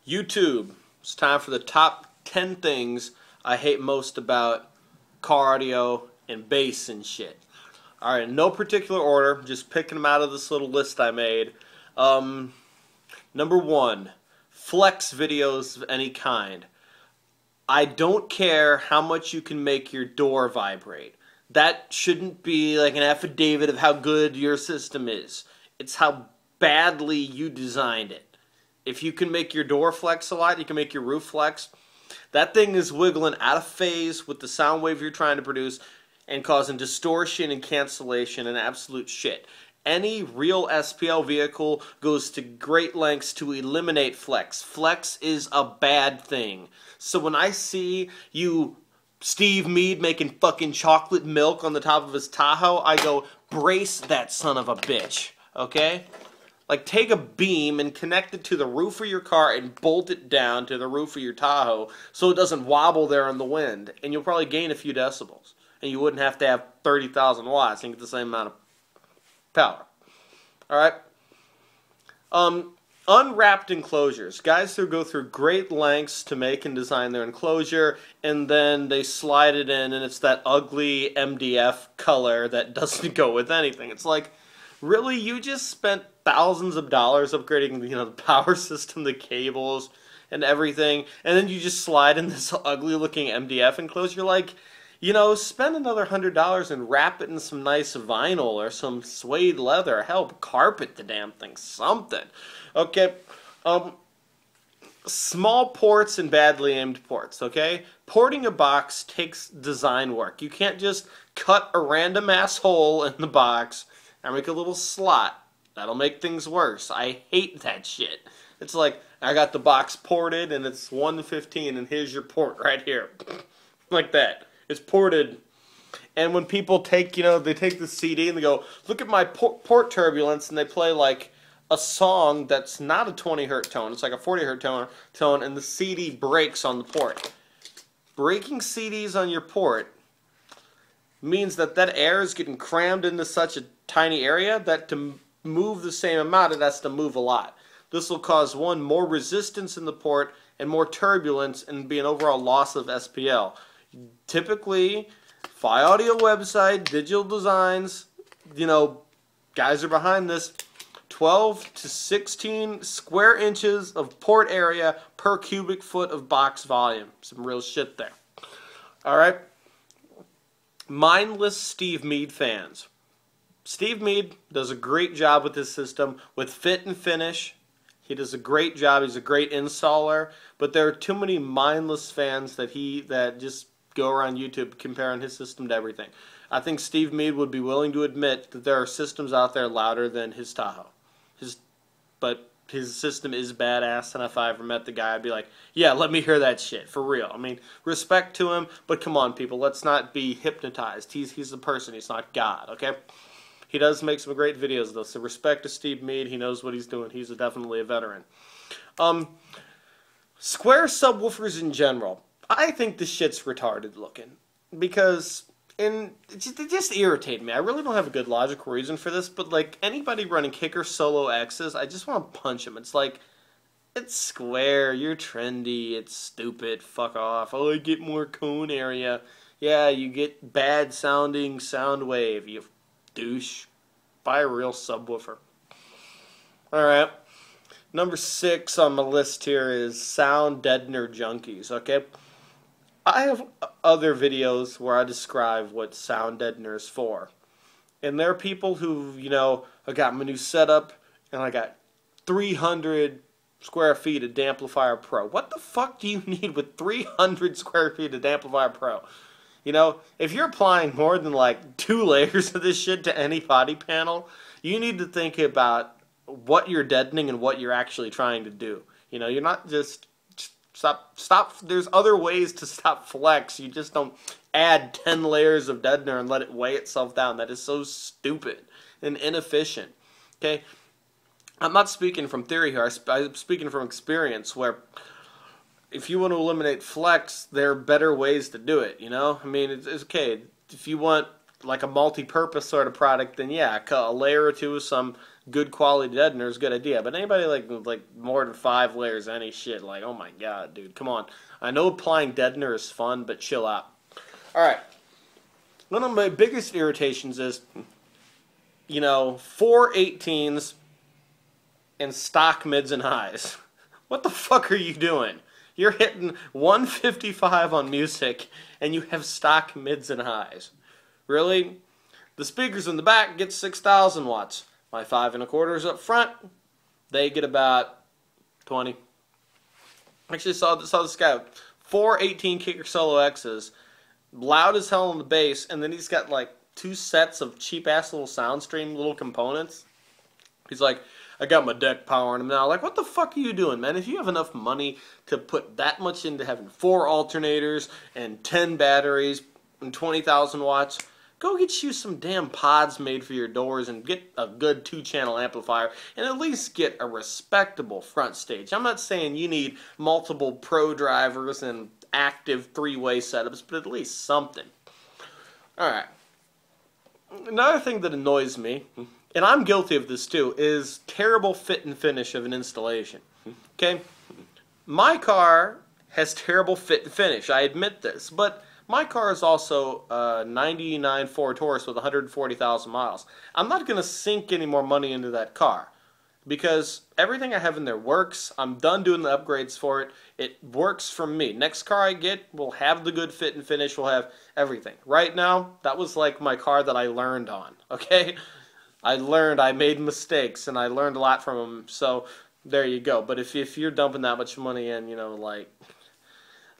YouTube. It's time for the top 10 things I hate most about car audio and bass and shit. Alright, in no particular order, just picking them out of this little list I made. Number one, flex videos of any kind. I don't care how much you can make your door vibrate. That shouldn't be like an affidavit of how good your system is. It's how badly you designed it. If you can make your door flex a lot, you can make your roof flex. That thing is wiggling out of phase with the sound wave you're trying to produce and causing distortion and cancellation and absolute shit. Any real SPL vehicle goes to great lengths to eliminate flex. Flex is a bad thing. So when I see you, Steve Meade, making fucking chocolate milk on the top of his Tahoe, I go, brace that son of a bitch, okay? Like, take a beam and connect it to the roof of your car and bolt it down to the roof of your Tahoe so it doesn't wobble there in the wind. And you'll probably gain a few decibels. And you wouldn't have to have 30,000 watts and get the same amount of power. Alright? Unwrapped enclosures. Guys who go through great lengths to make and design their enclosure, and then they slide it in, and it's that ugly MDF color that doesn't go with anything. It's like, really? You just spent thousands of dollars upgrading, the power system, the cables, and everything, and then you just slide in this ugly-looking MDF enclosure? Like, spend another $100 and wrap it in some nice vinyl or some suede leather. Help carpet the damn thing. Something. Okay. Small ports and badly aimed ports, okay? Porting a box takes design work. You can't just cut a random ass hole in the box and make a little slot. That'll make things worse. I hate that shit. It's like, I got the box ported and it's 1:15 and here's your port right here. Like that. It's ported. And when people take, they take the CD and they go, look at my port turbulence, and they play like a song that's not a 20 hertz tone. It's like a 40 hertz tone, and the CD breaks on the port. Breaking CDs on your port means that air is getting crammed into such a tiny area that to move the same amount, it has to move a lot. This will cause, one, more resistance in the port and more turbulence and be an overall loss of SPL. Typically, Phi Audio website, digital designs, guys are behind this. 12 to 16 square inches of port area per cubic foot of box volume. Some real shit there. Alright? Mindless Steve Meade fans. Steve Meade does a great job with this system with fit and finish. He does a great job. He's a great installer. But there are too many mindless fans that just go around YouTube comparing his system to everything. I think Steve Meade would be willing to admit that there are systems out there louder than his Tahoe. But his system is badass, and if I ever met the guy, I'd be like, yeah, let me hear that shit, for real. I mean, respect to him, but come on, people, let's not be hypnotized. He's a person, he's not God, okay? He does make some great videos, though, so respect to Steve Meade. He knows what he's doing. He's definitely a veteran. Square subwoofers in general. I think this shit's retarded looking, because they just irritate me. I really don't have a good logical reason for this, but like anybody running Kicker Solo X's, I just want to punch them. It's like, it's square, you're trendy, it's stupid, fuck off. Oh, I get more cone area. Yeah, you get bad sounding sound wave, you douche. Buy a real subwoofer. Alright. Number 6 on my list here is sound deadener junkies, okay? I have other videos where I describe what sound deadener is for. And there are people who, I got my new setup and I got 300 square feet of Damplifier Pro. What the fuck do you need with 300 square feet of Damplifier Pro? If you're applying more than like 2 layers of this shit to any body panel, you need to think about what you're deadening and what you're actually trying to do. You're not just... Stop. There's other ways to stop flex. You just don't add 10 layers of deadener and let it weigh itself down. That is so stupid and inefficient. Okay? I'm not speaking from theory here. I'm speaking from experience, where if you want to eliminate flex, there are better ways to do it, I mean, it's okay. If you want like a multi-purpose sort of product, then yeah, cut a layer or two of some good quality deadener is a good idea. But anybody like more than 5 layers of any shit, like, oh my god, dude, come on. I know applying deadener is fun, but chill out. All right. One of my biggest irritations is, 418s and stock mids and highs. What the fuck are you doing? You're hitting 155 on music, and you have stock mids and highs. Really? The speakers in the back get 6,000 watts. My 5 1/4s up front, they get about 20. Actually, saw this guy, 418 kicker solo X's, loud as hell on the bass, and then he's got like 2 sets of cheap ass little Soundstream little components. He's like, I got my deck powering them now. Like, what the fuck are you doing, man? If you have enough money to put that much into having 4 alternators and 10 batteries and 20,000 watts, go get you some damn pods made for your doors and get a good 2-channel amplifier and at least get a respectable front stage. I'm not saying you need multiple pro drivers and active 3-way setups, but at least something. Alright. Another thing that annoys me, and I'm guilty of this too, is terrible fit and finish of an installation. Okay? My car has terrible fit and finish. I admit this. But my car is also a 99 Ford Taurus with 140,000 miles. I'm not going to sink any more money into that car because everything I have in there works. I'm done doing the upgrades for it. It works for me. Next car I get will have the good fit and finish. Will have everything. Right now, that was like my car that I learned on. Okay? I made mistakes, and I learned a lot from them, so there you go. But if you're dumping that much money in,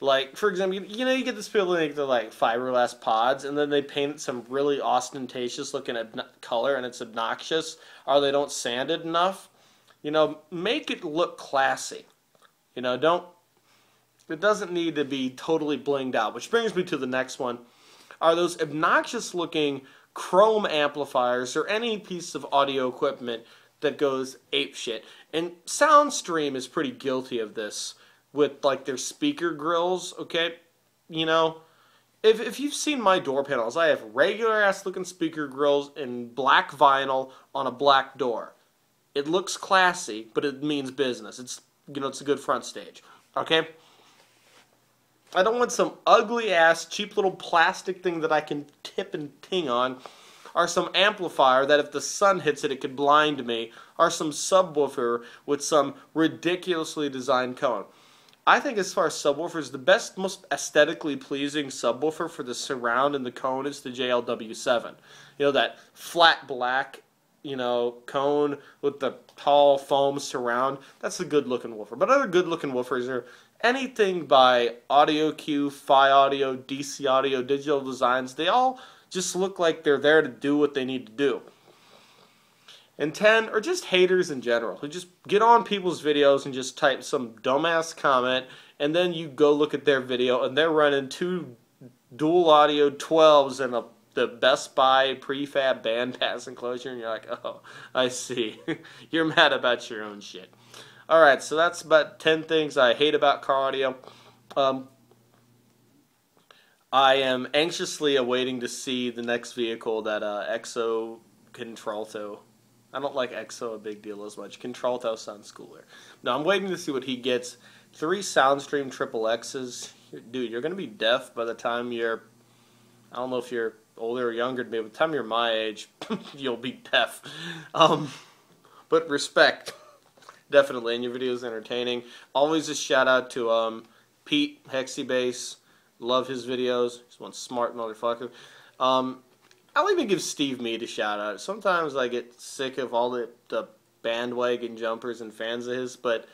like for example, you get this people that make the like fiberglass pods, and then they paint it some really ostentatious looking color, and it's obnoxious, or they don't sand it enough. Make it look classy. It doesn't need to be totally blinged out. Which brings me to the next one, are those obnoxious looking chrome amplifiers or any piece of audio equipment that goes apeshit. And Soundstream is pretty guilty of this with like their speaker grills, okay? If you've seen my door panels, I have regular ass looking speaker grills in black vinyl on a black door. It looks classy, but it means business. It's a good front stage, okay? I don't want some ugly-ass, cheap little plastic thing that I can tip and ting on, or some amplifier that if the sun hits it, it could blind me, or some subwoofer with some ridiculously designed cone. I think as far as subwoofers, the best, most aesthetically pleasing subwoofer for the surround and the cone is the JLW7. That flat black, cone with the tall foam surround. That's a good-looking woofer. But other good-looking woofers are anything by Audio Q, Phi Audio, DC Audio, Digital Designs. They all just look like they're there to do what they need to do. And 10 are just haters in general, who just get on people's videos and just type some dumbass comment, and then you go look at their video, and they're running 2 dual audio 12s and the Best Buy prefab bandpass enclosure, and you're like, oh, I see. You're mad about your own shit. Alright, so that's about 10 things I hate about car audio. I am anxiously awaiting to see the next vehicle that Exo Contralto. I don't like Exo a big deal as much. Contralto sounds cooler. No, I'm waiting to see what he gets. 3 Soundstream triple X's. Dude, you're going to be deaf by the time you're, I don't know if you're older or younger than me, by the time you're my age, you'll be deaf. But respect, definitely, and your video is entertaining. Always a shout out to Pete, Hexibase. Love his videos. He's one smart motherfucker. I'll even give Steve Meade a shout out. Sometimes I get sick of all the bandwagon jumpers and fans of his, but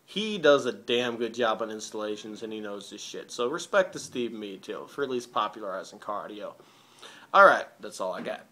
he does a damn good job on installations and he knows his shit. So respect to Steve Meade too for at least popularizing car audio. Alright, that's all I got.